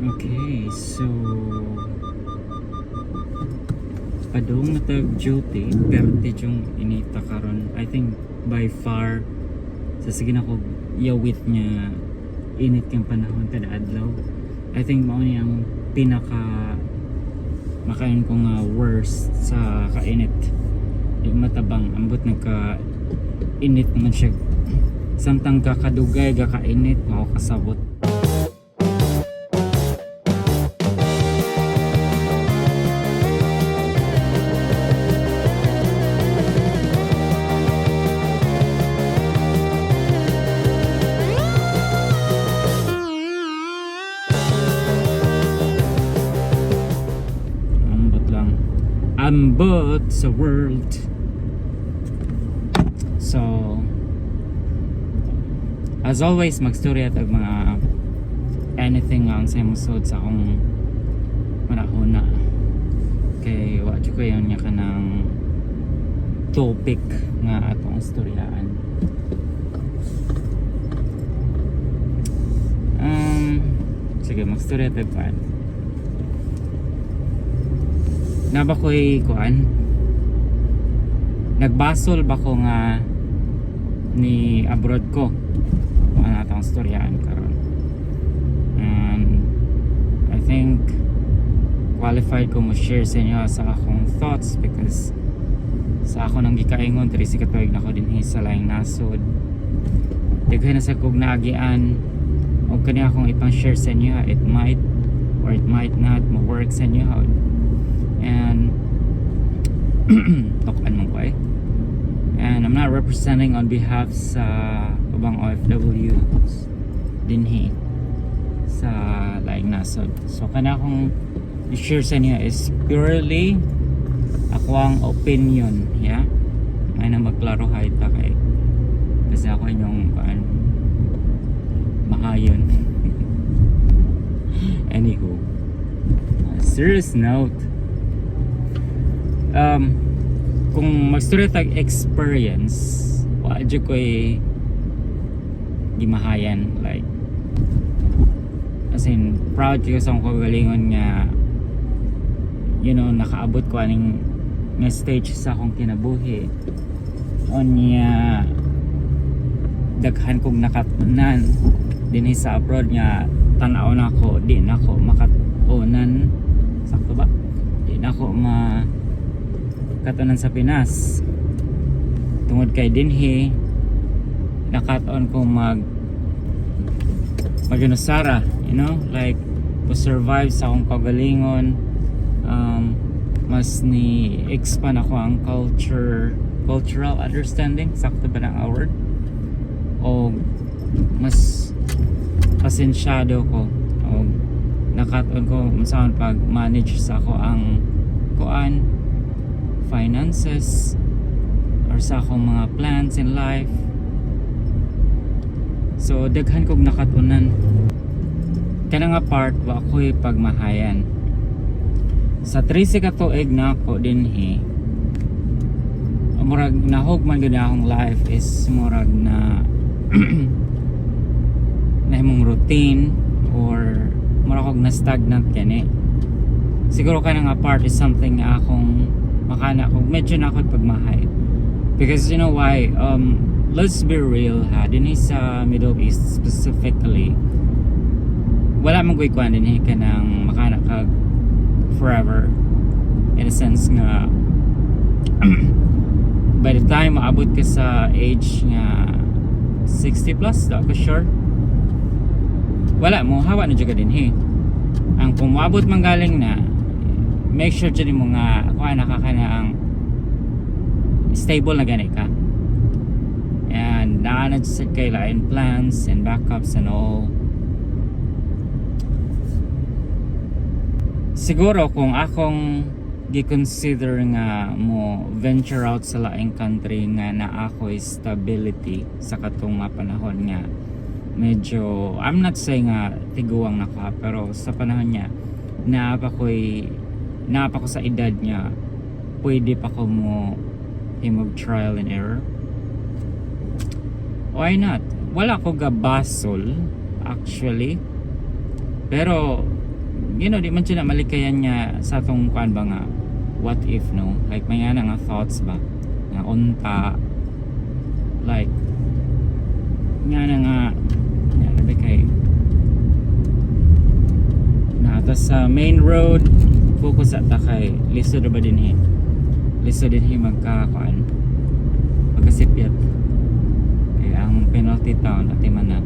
Okay, so padung matag duty perti yung inita karon. I think by far sa sige na ko yawit niya init yung panahon kada adlaw. I think mao ni ang pinaka makain ko nga worst sa kainit. Yung matabang ambot nagka init naman siya. Samtang kakadugay kakainit mao kasabot. Ambot sa world. So as always magstorya tag mga anything nga unsay musod sa akong manahuna kay wa jud ko yon nya kanang topic nga atong storyaan. Sige magstorya tag kuan. Na ba ko'y kuan? Nagbasol ba ko nga ni abroad ko? Kung ano natang storyaan karon. And I think qualified ko mo share sa inyo sa akong thoughts because sa ako nang gikaingon diri si katuig na ko dinhi sa laing nasod. Daghan na sa kog naagian o kani akong ipang share sa inyo, it might or it might not mo-work sa inyo. And tokan mo ko eh. And I'm not representing on behalf sa ubang OFWs dinhi sa laing nasod. So kana akong i-share sa inyo is purely ako ang opinion, yeah. May na magklaro hay ta kay kasi ako inyong mahayon. Anywho, serious note. Kung mag-story tag experience wa jud ko'y gimahayan, like as in proud ko sa akong kagalingon nga nakaabot ko aning nga stage sa akong kinabuhi onya daghan kong nakatunan dinhi sa abroad nga tan-aw na ko di na ko makatunan sakto ba di na ko katunan sa Pinas tungod kay dinhi nakataon ko maginusara, like to survive sa akong kagalingon. Mas ni expand ako ang cultural understanding, sakto ba ng word, o mas pasensyado ko o nakataon ko saan pag manage sa ako ang finances or sa akong mga plans in life. So daghan kog nakatunan kana nga part wa ako'y pagmahayan sa 13 ka tuig na ako dinhi. Murag nahugman gud akong life is murag na nahimong routine or murag kog na stagnant kani. Siguro kana nga part is something nga akong makana kung medyo na ako'y pagmahay because you know why, let's be real ha, dinhi sa Middle East specifically wala mong kuan dinhi ka ng makana kag forever in a sense nga by the time maabot ka sa age nga 60 plus da ko sure wala mo hawa na jud ka dinhi. Ang pumabot manggaling na make sure dyan mo nga kuha nakakana ang stable na gani ka and naanad sa kailain plans and backups and all. Siguro kung akong gi-consider nga mo venture out sa laing country nga na ako'y stability sa katong panahon nga medyo I'm not saying nga tiguang na ka pero sa panahon niya naapa ko sa edad niya pwede pa ko mo himog trial and error. Why not? Wala ko gabasol actually, pero you know, di man siya na malikayan niya sa atong kuan ba nga what if, no, like may nga nga thoughts ba nga unta, like nga ba kay na ata sa main road focus ata kay lisod ba din magkakuan magkasipyat kay ang penalty town at Timana.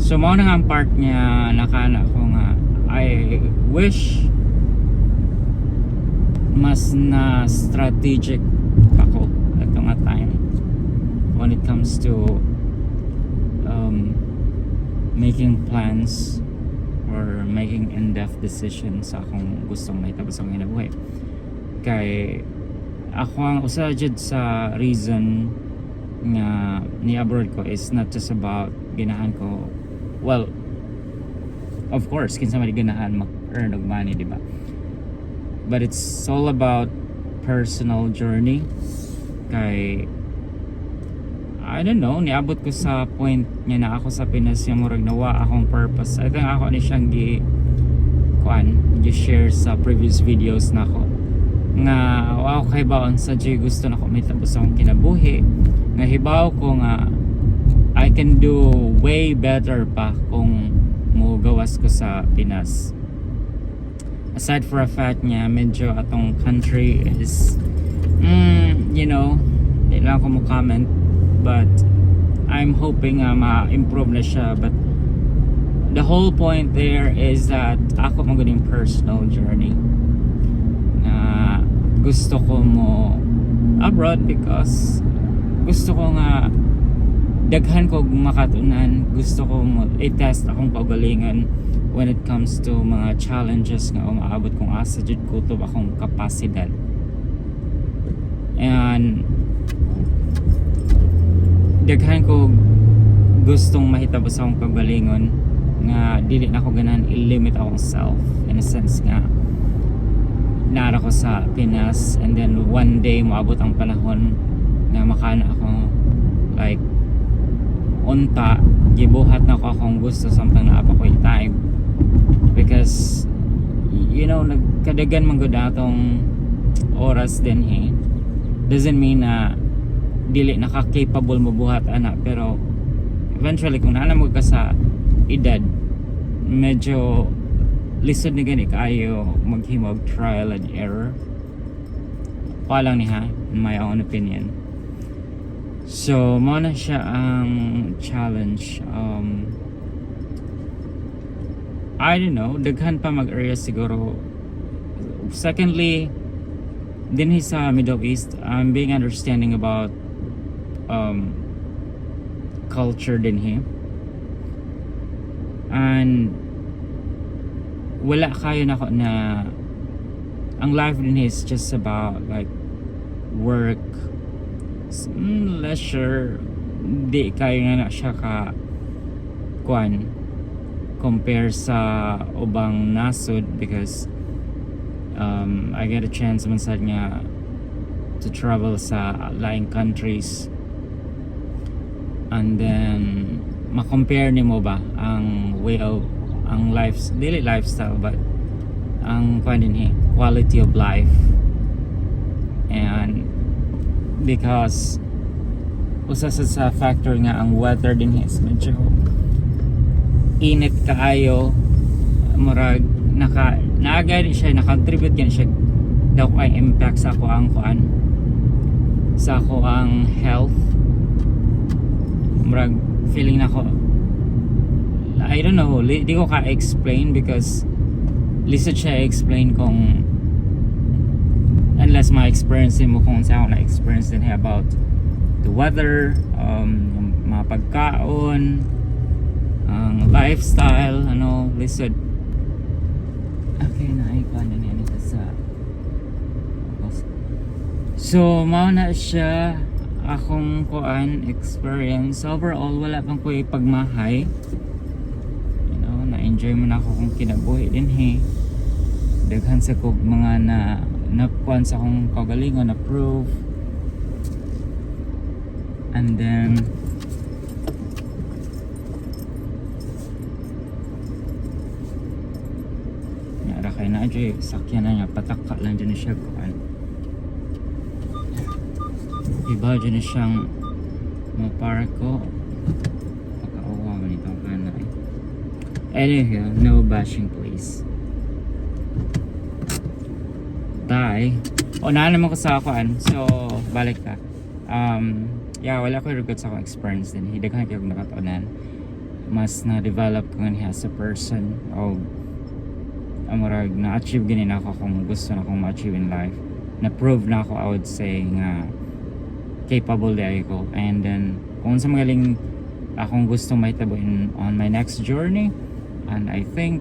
So mao na nga ang part niya nakana ko nga I wish mas na strategic ako at nga time when it comes to making plans or making in-depth decisions sa akong gustong mahitabo sa akong kinabuhi. Kay ako ang usa jud sa reason nga ni abroad ko is not just about ganahan ko, well, of course kinsa man ganahan mag-earn og money, di ba? But it's all about personal journey. Kay I don't know, niabot ko sa point nga na ako sa Pinas yung murag nawa akong purpose. I think ako ni siyang gi-share sa previous videos na ako. Nga wow kay baon sa J gusto na ko mahitabo sa akong kinabuhi. Nga hibaw ko nga I can do way better pa kung gawas ko sa Pinas. Aside for a fact niya medyo atong country is you know, di lang ako mo comment, but I'm hoping ma-improve na siya. But the whole point there is that ako magaling personal journey na gusto ko mo abroad because gusto ko nga daghan ko makatunan, gusto ko mo i-test akong kaugalingan when it comes to mga challenges nga umaabot kung asa jud kutob akong kapasidad. And daghan ko gustong mahitabo sa akong kagalingon nga dili na ako ganahan i-limit akong self in a sense nga nara ko sa Pinas and then one day moabot ang panahon nga makana ako like unta gibuhat na ko akong gusto samtang naapa ko yung time because you know nagkadagan man gud atong oras din doesn't mean na dili naka-capable mo buhat anak, pero eventually kung naanamog ka sa edad medyo lisod ni gani kaayo maghimog trial and error pa lang ni in my own opinion. So mo na siya ang challenge. I don't know, daghan pa mag-area siguro. Secondly, din sa Middle East I'm being understanding about culture din and wala kayo na ang life din is just about like work, leisure, di kayo na siya ka compare sa ubang nasod because I get a chance man sad nga to travel sa laing countries and then ma-compare nimo ba ang way of ang daily lifestyle but ang quality of life. And because usa sa factor nga ang weather din is medyo init kaayo, murag naagay siya, na-contribute yan siya daw ay impact sa ako ang health. Murag feeling na ko I don't know, di ko ka-explain because lisod siya explain kung unless ma-experience mo kung saan ako na-experience din about the weather, mga pagkaon, ang lifestyle, lisod. Okay, naikuan na niya sa so mao na siya akong experience. Overall wala pang ko pagmahay, na-enjoy mo na ako kung kinabuhi din daghan sa kog mga nakuan sa akong kagalingon na proof. And then kay na dyan sakyan na niya pataka lang dyan siya kuan iba dyan siyang mapark ko pakauwa man itong kanay anyway no bashing please bye o na naman ko sa kuan so balik ka yeah wala ko regrets sa akong experience din hidaghan kayo nakataunan mas na-develop ko nga as a person o amurag na-achieve ganin ako kung gusto na akong ma-achieve in life na-prove na ako I would say nga capable di ako and then kung sa magaling akong gusto mahitabo on my next journey and I think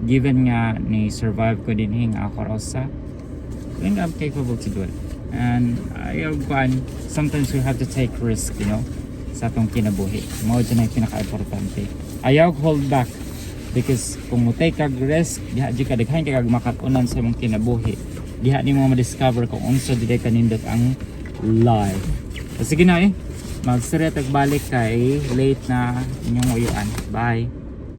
given nga ni survive ko din nga ako rosa I think I'm capable to do it and ayaw kuan sometimes we have to take risk you know sa atong kinabuhi mao dyan ang pinaka-importante ayaw hold back because kung mo take kag risk diha di ka daghan kag makatunan sa imong kinabuhi diha nimo ma-discover kung unsa di kanindot ang life sige na magsire tag balik kay late na inyong uyuan bye